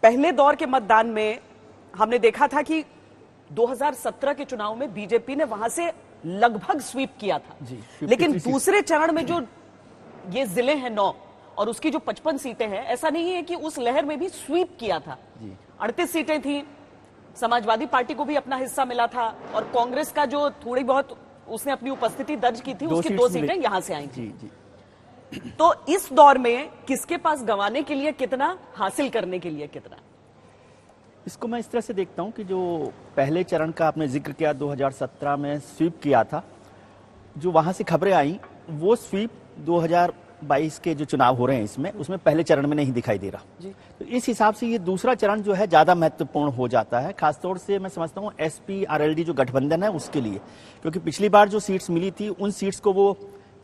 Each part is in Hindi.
पहले दौर के मतदान में हमने देखा था कि 2017 के चुनाव में बीजेपी ने वहां से लगभग स्वीप किया था जी, लेकिन दूसरे चरण में जो ये जिले हैं 9 और उसकी जो 55 सीटें हैं, ऐसा नहीं है कि उस लहर में भी स्वीप किया था। 38 सीटें थी, समाजवादी पार्टी को भी अपना हिस्सा मिला था और कांग्रेस का जो थोड़ी बहुत उसने अपनी उपस्थिति दर्ज की थी, उसकी 2 सीटें यहां से आई थी। तो इस दौर में किसके पास गंवाने के लिए कितना, हासिल करने के लिए कितना? इसको मैं इस तरह से देखता हूं कि जो पहले चरण का आपने जिक्र किया 2017 में स्वीप किया था, जो वहां से खबरें आई वो स्वीप 2022 के जो चुनाव हो रहे हैं इसमें, उसमें पहले चरण में नहीं दिखाई दे रहा जी। तो इस हिसाब से ये दूसरा चरण जो है ज्यादा महत्वपूर्ण हो जाता है, खासतौर से मैं समझता हूँ एसपी आरएलडी जो गठबंधन है उसके लिए, क्योंकि पिछली बार जो सीट्स मिली थी उन सीट्स को वो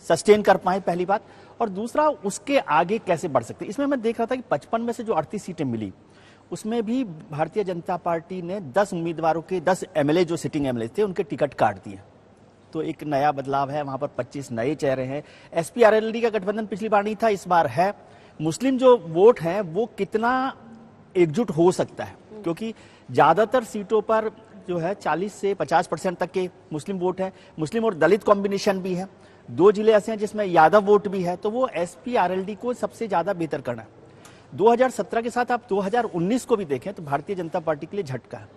सस्टेन कर पाए, पहली बात, और दूसरा उसके आगे कैसे बढ़ सकते। इसमें मैं देख रहा था कि 55 में से जो 38 सीटें मिली उसमें भी भारतीय जनता पार्टी ने 10 उम्मीदवारों के 10 एमएलए जो सिटिंग एमएलए थे उनके टिकट काट दिए। तो एक नया बदलाव है, वहां पर 25 नए चेहरे हैं। एसपी आरएलडी का गठबंधन पिछली बार नहीं था, इस बार है। मुस्लिम जो वोट है वो कितना एकजुट हो सकता है, क्योंकि ज्यादातर सीटों पर जो है 40 से 50% तक के मुस्लिम वोट है, मुस्लिम और दलित कॉम्बिनेशन भी है। 2 जिले ऐसे हैं जिसमें यादव वोट भी है, तो वो एसपी आरएलडी को सबसे ज्यादा बेहतर करना है। 2017 के साथ आप 2019 को भी देखें तो भारतीय जनता पार्टी के लिए झटका है।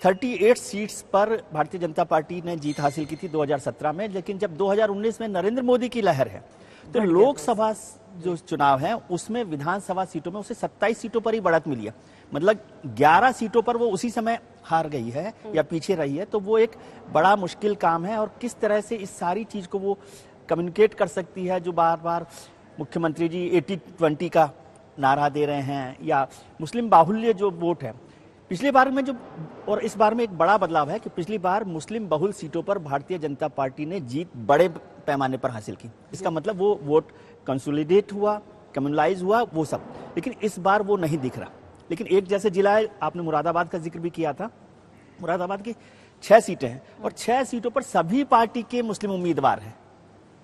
38 सीट्स पर भारतीय जनता पार्टी ने जीत हासिल की थी 2017 में, लेकिन जब 2019 में नरेंद्र मोदी की लहर है तो लोकसभा जो चुनाव है उसमें विधानसभा सीटों में उसे 27 सीटों पर ही बढ़त मिली है, मतलब 11 सीटों पर वो उसी समय हार गई है या पीछे रही है। तो वो एक बड़ा मुश्किल काम है, और किस तरह से इस सारी चीज को वो कम्युनिकेट कर सकती है, जो बार बार मुख्यमंत्री जी 80-20 का नारा दे रहे हैं, या मुस्लिम बाहुल्य जो वोट है पिछली बार में जो, और इस बार में एक बड़ा बदलाव है कि पिछली बार मुस्लिम बहुल सीटों पर भारतीय जनता पार्टी ने जीत बड़े पैमाने पर हासिल की। इसका मतलब वो वोट कंसोलिडेट हुआ, कम्युनलाइज हुआ, वो सब, लेकिन इस बार वो नहीं दिख रहा। लेकिन एक जैसे जिला है, आपने मुरादाबाद का जिक्र भी किया था, मुरादाबाद की 6 सीटें हैं और 6 सीटों पर सभी पार्टी के मुस्लिम उम्मीदवार हैं।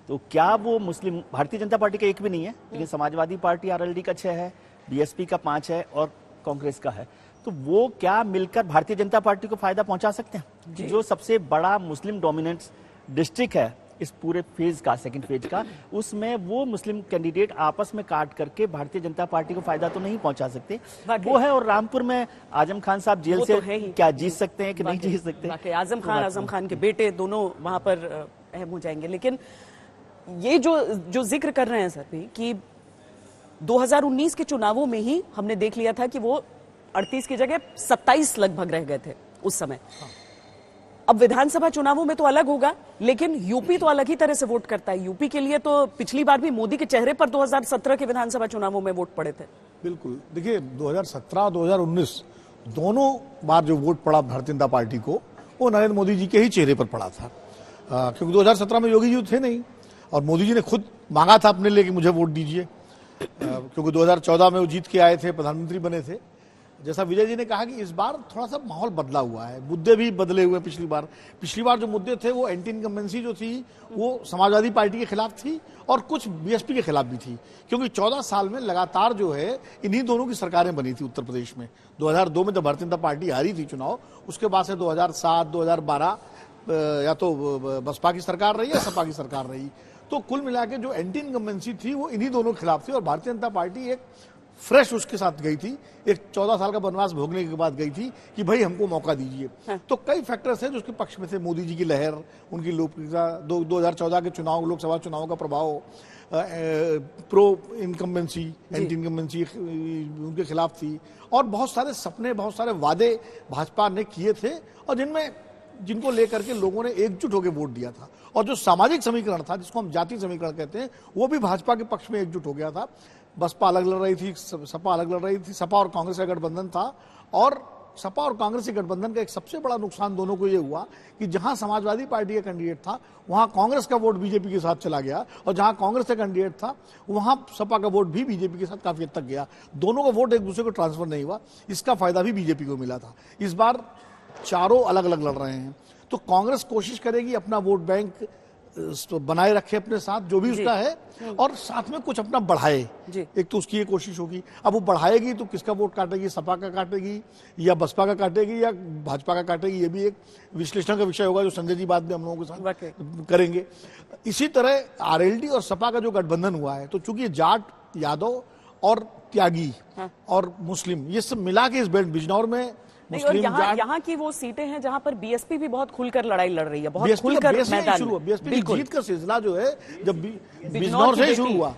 तो क्या वो मुस्लिम, भारतीय जनता पार्टी का एक भी नहीं है, लेकिन समाजवादी पार्टी आरएलडी का 6 है, बीएसपी का 5 है और कांग्रेस का है, तो वो क्या मिलकर भारतीय जनता पार्टी को फायदा पहुंचा सकते हैं? जो सबसे बड़ा मुस्लिम डोमिनेंट डिस्ट्रिक्ट है इस पूरे फेज का, सेकंड फेज का, उसमें वो मुस्लिम कैंडिडेट आपस में काट करके भारतीय जनता पार्टी को फायदा तो नहीं पहुंचा सकते, वो है। और रामपुर में आजम खान साहब जेल से तो क्या जीत सकते हैं कि नहीं जीत सकते? आजम खान के बेटे दोनों वहां पर अहम हो जाएंगे। लेकिन ये जो जिक्र कर रहे हैं सर भी कि 2019 के चुनावों में ही हमने देख लिया था कि वो 38 की जगह 27 लगभग रह गए थे उस समय। अब विधानसभा चुनावों में तो अलग होगा, लेकिन यूपी तो अलग ही तरह से वोट करता है। यूपी के लिए तो पिछली बार भी मोदी के चेहरे पर 2017 के विधानसभा चुनावों में वोट पड़े थे। बिल्कुल, देखिए 2017 और 2019 दोनों बार जो वोट पड़ा भारतीय जनता पार्टी को, वो नरेंद्र मोदी जी के ही चेहरे पर पड़ा था, क्योंकि 2017 में योगी जी थे नहीं और मोदी जी ने खुद मांगा था अपने लिए कि मुझे वोट दीजिए, क्योंकि 2014 में वो जीत के आए थे, प्रधानमंत्री बने थे। जैसा विजय जी ने कहा कि इस बार थोड़ा सा माहौल बदला हुआ है, मुद्दे भी बदले हुए। पिछली बार जो मुद्दे थे वो एंटी इनकम्बेंसी जो थी वो समाजवादी पार्टी के खिलाफ थी और कुछ बीएसपी के खिलाफ भी थी, क्योंकि 14 साल में लगातार जो है इन्हीं दोनों की सरकारें बनी थी उत्तर प्रदेश में। 2002 में जब भारतीय जनता पार्टी हारी थी चुनाव, उसके बाद से 2007, 2012 या तो बसपा की सरकार रही या सपा की सरकार रही। तो कुल मिला के जो एंटी इनकम्बेंसी थी वो इन्हीं दोनों के खिलाफ थी, और भारतीय जनता पार्टी एक फ्रेश उसके साथ गई थी, एक 14 साल का वनवास भोगने के बाद गई थी कि भाई हमको मौका दीजिए। तो कई फैक्टर्स हैं जो उसके पक्ष में थे, मोदी जी की लहर, उनकी लोकप्रियता, 2014 के चुनाव, लोकसभा चुनाव का प्रभाव, प्रो इनकम्बेंसी, एंटी इनकम्बेंसी उनके खिलाफ थी, और बहुत सारे सपने, बहुत सारे वादे भाजपा ने किए थे और जिनको लेकर के लोगों ने एकजुट होकर वोट दिया था। और जो सामाजिक समीकरण था, जिसको हम जातीय समीकरण कहते हैं, वो भी भाजपा के पक्ष में एकजुट हो गया था। बसपा अलग लड़ रही थी, सपा अलग लड़ रही थी, सपा और कांग्रेस का गठबंधन था, और सपा और कांग्रेस के गठबंधन का एक सबसे बड़ा नुकसान दोनों को ये हुआ कि जहां समाजवादी पार्टी का कैंडिडेट था वहां कांग्रेस का वोट बीजेपी के साथ चला गया, और जहां कांग्रेस का कैंडिडेट था वहां सपा का वोट भी बीजेपी के साथ काफी हद तक गया। दोनों का वोट एक दूसरे को ट्रांसफर नहीं हुआ, इसका फायदा भी बीजेपी को मिला था। इस बार चारों अलग अलग लड़ रहे हैं, तो कांग्रेस कोशिश करेगी अपना वोट बैंक बनाए रखे अपने साथ जो भी उसका है, और साथ में कुछ अपना बढ़ाए। जी। एक तो उसकी ये कोशिश होगी। अब वो बढ़ाएगी तो किसका वोट काटेगी, सपा का काटेगी या बसपा का काटेगी या भाजपा का काटेगी, ये भी एक विश्लेषण का विषय होगा जो संजय जी बाद में हम लोगों के वाकई। साथ करेंगे। इसी तरह आरएलडी और सपा का जो गठबंधन हुआ है, तो चूंकि जाट, यादव और त्यागी और मुस्लिम, ये सब मिला के इस बेल्ट बिजनौर में नहीं, और मुस्लिम जाट, यहाँ की वो सीटें हैं जहां पर बीएसपी भी बहुत खुलकर लड़ाई लड़ रही है, बहुत बीएसपी खुलकर का मैदान शुरू हुआ। में। बीएसपी की बिल्कुल। जीत का सिलसिला जो है जब बिजनौर बिजनौर की से ही शुरू बेटी हुआ।